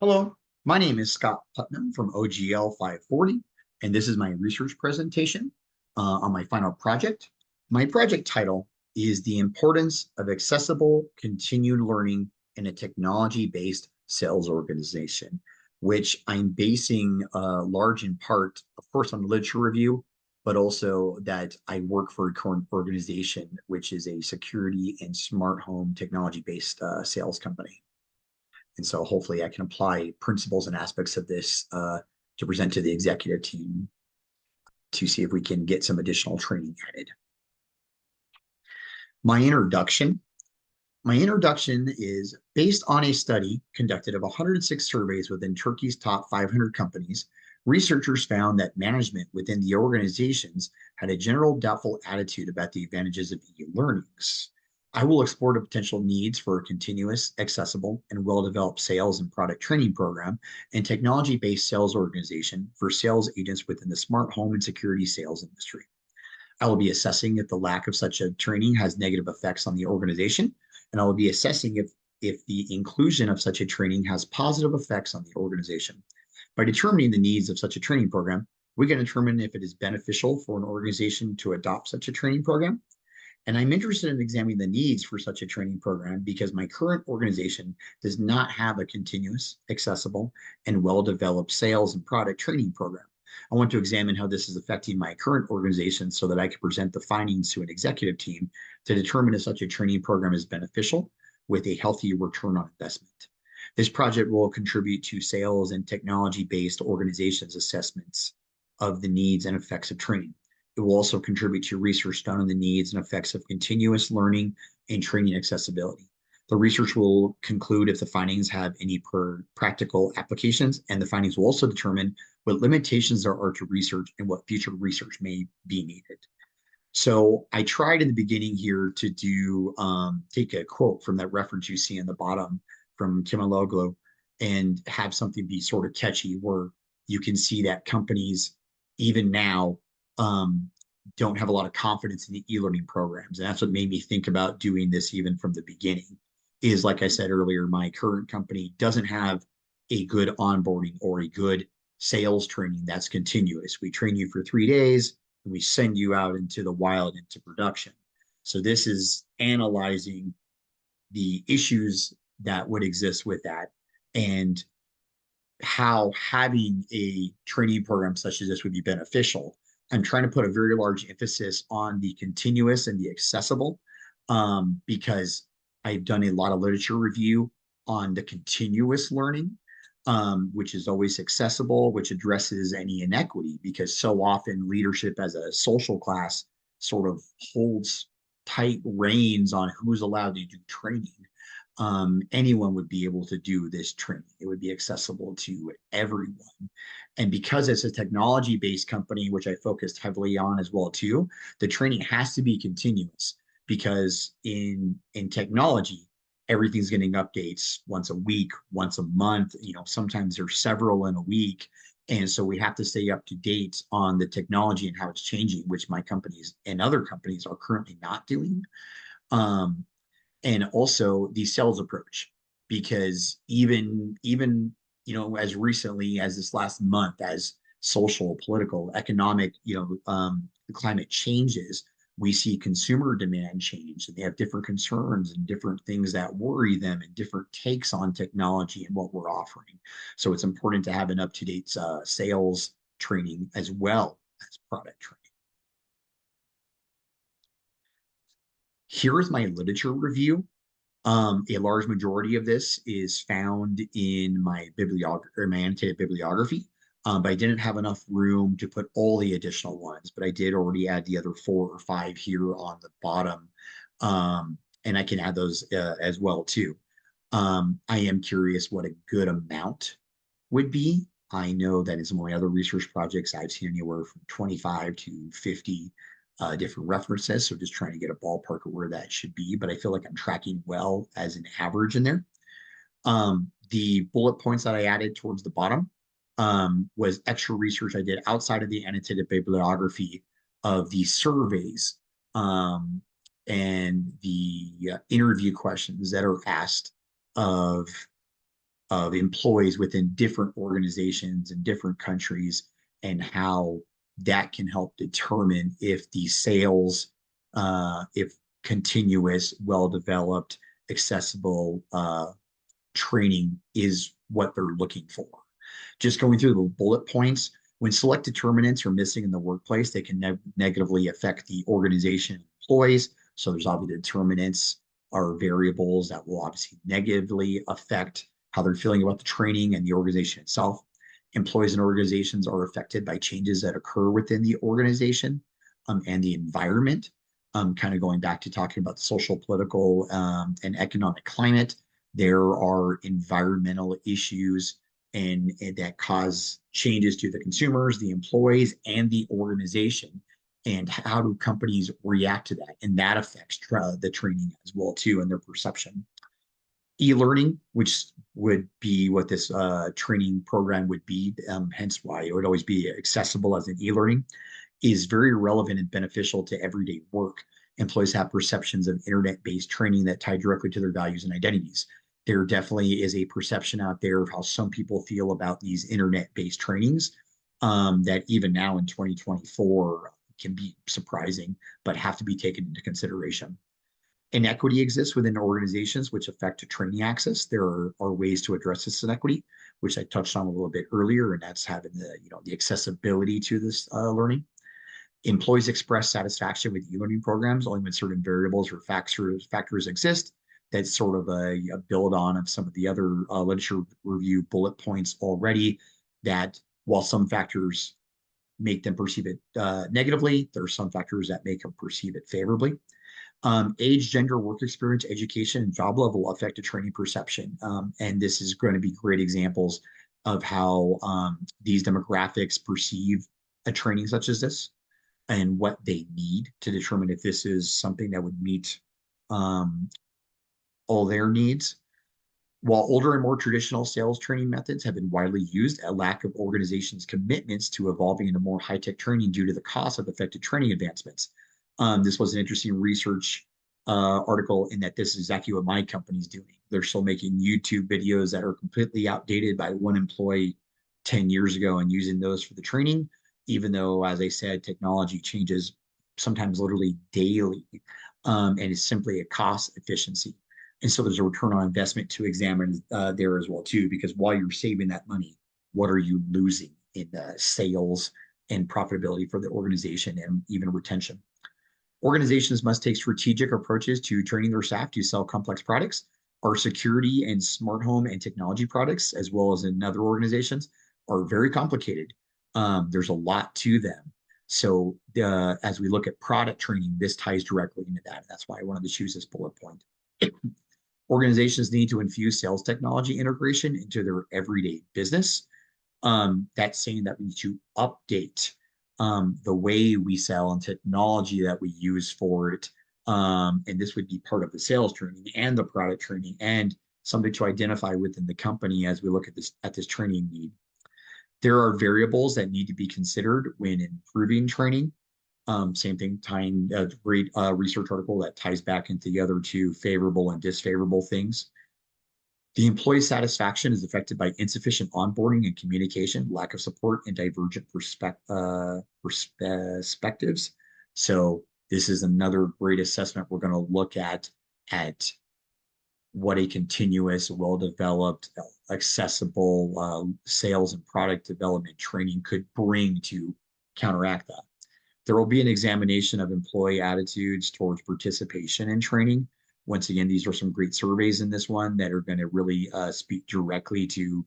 Hello, my name is Scott Putnam from OGL 540, and this is my research presentation on my final project. My project title is The Importance of Accessible Continued Learning in a Technology-Based Sales Organization, which I'm basing large in part, of course, on literature review, but also that I work for a current organization, which is a security and smart home technology-based sales company. And so hopefully I can apply principles and aspects of this to present to the executive team to see if we can get some additional training added. My introduction. My introduction is based on a study conducted of 106 surveys within Turkey's top 500 companies. Researchers found that management within the organizations had a general doubtful attitude about the advantages of e-learnings. I will explore the potential needs for a continuous, accessible, and well-developed sales and product training program and technology-based sales organization for sales agents within the smart home and security sales industry. I will be assessing if the lack of such a training has negative effects on the organization, and I will be assessing if the inclusion of such a training has positive effects on the organization. By determining the needs of such a training program, we can determine if it is beneficial for an organization to adopt such a training program. And I'm interested in examining the needs for such a training program because my current organization does not have a continuous, accessible, and well-developed sales and product training program. I want to examine how this is affecting my current organization so that I can present the findings to an executive team to determine if such a training program is beneficial with a healthy return on investment. This project will contribute to sales and technology-based organizations' assessments of the needs and effects of training. It will also contribute to research done on the needs and effects of continuous learning and training accessibility. The research will conclude if the findings have any practical applications, and the findings will also determine what limitations there are to research and what future research may be needed. So I tried in the beginning here to take a quote from that reference you see in the bottom from Kimaloglu and have something be sort of catchy where you can see that companies, even now, don't have a lot of confidence in the e-learning programs. And that's what made me think about doing this even from the beginning is, like I said earlier, my current company doesn't have a good onboarding or a good sales training that's continuous. We train you for 3 days and we send you out into the wild, into production. So this is analyzing the issues that would exist with that and how having a training program such as this would be beneficial. I'm trying to put a very large emphasis on the continuous and the accessible because I've done a lot of literature review on the continuous learning, which is always accessible, which addresses any inequity because so often leadership as a social class sort of holds tight reins on who's allowed to do training. Anyone would be able to do this training. It would be accessible to everyone. And because it's a technology-based company, which I focused heavily on as well too, the training has to be continuous because in technology, everything's getting updates once a week, once a month. Sometimes there's several in a week. And so we have to stay up to date on the technology and how it's changing, which my companies and other companies are currently not doing. And also the sales approach, because even as recently as this last month, as social, political, economic, the climate changes, we see consumer demand change, and they have different concerns and different things that worry them and different takes on technology and what we're offering. So it's important to have an up-to-date sales training as well as product training. Here is my literature review. A large majority of this is found in my bibliography or my annotated bibliography, but I didn't have enough room to put all the additional ones, but I did already add the other 4 or 5 here on the bottom, and I can add those as well too. I am curious what a good amount would be. I know that in some of my other research projects, I've seen anywhere from 25 to 50 different references. So just trying to get a ballpark of where that should be. But I feel like I'm tracking well as an average in there. The bullet points that I added towards the bottom was extra research I did outside of the annotated bibliography of the surveys and the interview questions that are asked of of employees within different organizations and different countries, and how that can help determine if the sales, if continuous, well developed, accessible training is what they're looking for. Just going through the bullet points, when select determinants are missing in the workplace, they can negatively affect the organization and employees. So there's obviously determinants are variables that will obviously negatively affect how they're feeling about the training and the organization itself. Employees and organizations are affected by changes that occur within the organization and the environment. Kind of going back to talking about the social, political, and economic climate, there are environmental issues and that cause changes to the consumers, the employees, and the organization. And how do companies react to that? And that affects the training as well too, and their perception. E-learning, which would be what this training program would be, hence why it would always be accessible as an e-learning, is very relevant and beneficial to everyday work. Employees have perceptions of internet-based training that tie directly to their values and identities. There definitely is a perception out there of how some people feel about these internet-based trainings that even now in 2024 can be surprising, but have to be taken into consideration. Inequity exists within organizations which affect training access. There are ways to address this inequity, which I touched on a little bit earlier, and that's having the accessibility to this learning. Employees express satisfaction with e-learning programs only when certain variables or factors exist. That's sort of a build on of some of the other literature review bullet points already, that while some factors make them perceive it negatively, there are some factors that make them perceive it favorably. Age, gender, work experience, education, and job level affect a training perception. And this is going to be great examples of how these demographics perceive a training such as this and what they need to determine if this is something that would meet all their needs. While older and more traditional sales training methods have been widely used, a lack of organizations' commitments to evolving into more high-tech training due to the cost of effective training advancements. This was an interesting research article in that this is exactly what my company's doing. They're still making YouTube videos that are completely outdated by one employee 10 years ago and using those for the training, even though, as I said, technology changes sometimes literally daily, and it's simply a cost efficiency. And so there's a return on investment to examine there as well too, because while you're saving that money, what are you losing in sales and profitability for the organization and even retention? Organizations must take strategic approaches to training their staff to sell complex products. Our security and smart home and technology products, as well as in other organizations, are very complicated. There's a lot to them. So as we look at product training, this ties directly into that. That's why I wanted to choose this bullet point. Organizations need to infuse sales technology integration into their everyday business. That's saying that we need to update the way we sell and technology that we use for it. And this would be part of the sales training and the product training and something to identify within the company as we look at this training need. There are variables that need to be considered when improving training. Same thing, tying a great research article that ties back into the other two favorable and disfavorable things. The employee satisfaction is affected by insufficient onboarding and communication, lack of support, and divergent perspectives. So this is another great assessment we're going to look at what a continuous, well-developed, accessible sales and product development training could bring to counteract that. There will be an examination of employee attitudes towards participation in training. Once again, these are some great surveys in this one that are going to really speak directly to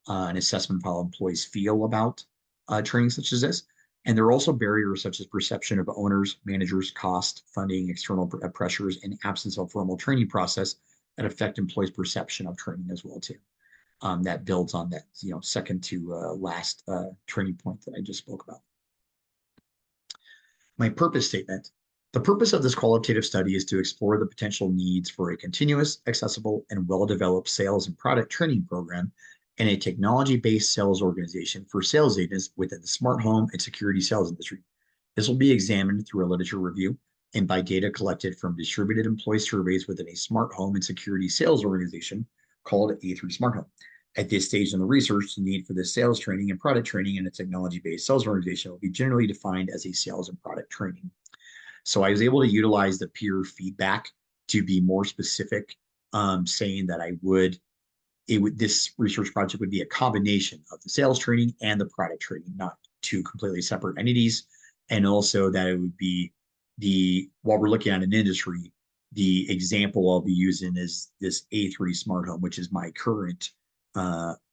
an assessment of how employees feel about training such as this. And there are also barriers such as perception of owners, managers, cost, funding, external pressures, and absence of a formal training process that affect employees' perception of training as well too. That builds on that, second to last training point that I just spoke about. My purpose statement. The purpose of this qualitative study is to explore the potential needs for a continuous, accessible, and well-developed sales and product training program and a technology-based sales organization for sales agents within the smart home and security sales industry. This will be examined through a literature review and by data collected from distributed employee surveys within a smart home and security sales organization called A3 Smart Home. At this stage in the research, the need for the sales training and product training in a technology-based sales organization will be generally defined as a sales and product training. So I was able to utilize the peer feedback to be more specific, saying that this research project would be a combination of the sales training and the product training, not two completely separate entities. And also that it would be while we're looking at an industry, the example I'll be using is this A3 smart home, which is my current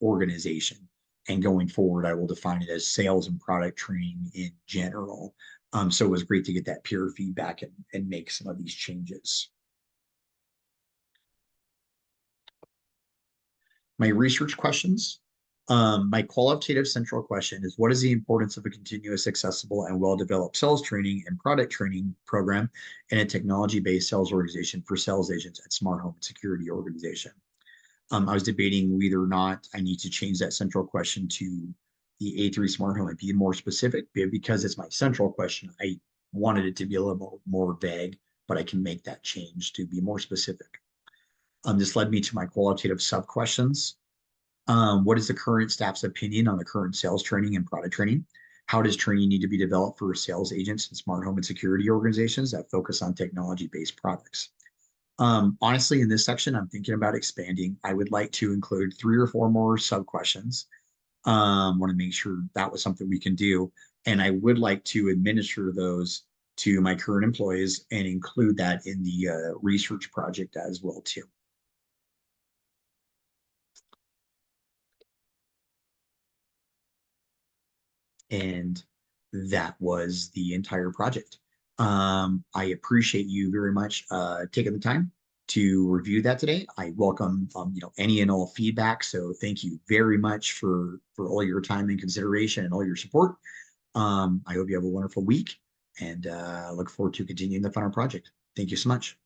organization. And going forward, I will define it as sales and product training in general. So it was great to get that peer feedback and make some of these changes. My research questions. My qualitative central question is, what is the importance of a continuous, accessible, and well-developed sales training and product training program in a technology-based sales organization for sales agents at smart home and security organization? I was debating whether or not I need to change that central question to the A3 smart home and be more specific. Because it's my central question, I wanted it to be a little more vague, but I can make that change to be more specific. This led me to my qualitative sub questions. What is the current staff's opinion on the current sales training and product training? How does training need to be developed for sales agents and smart home and security organizations that focus on technology-based products? Honestly, in this section, I'm thinking about expanding. I would like to include 3 or 4 more sub questions. Want to make sure that was something we can do. And I would like to administer those to my current employees and include that in the research project as well, too. And that was the entire project. I appreciate you very much taking the time to review that today. I welcome any and all feedback. So thank you very much for all your time and consideration and all your support. I hope you have a wonderful week and look forward to continuing the fun project. Thank you so much.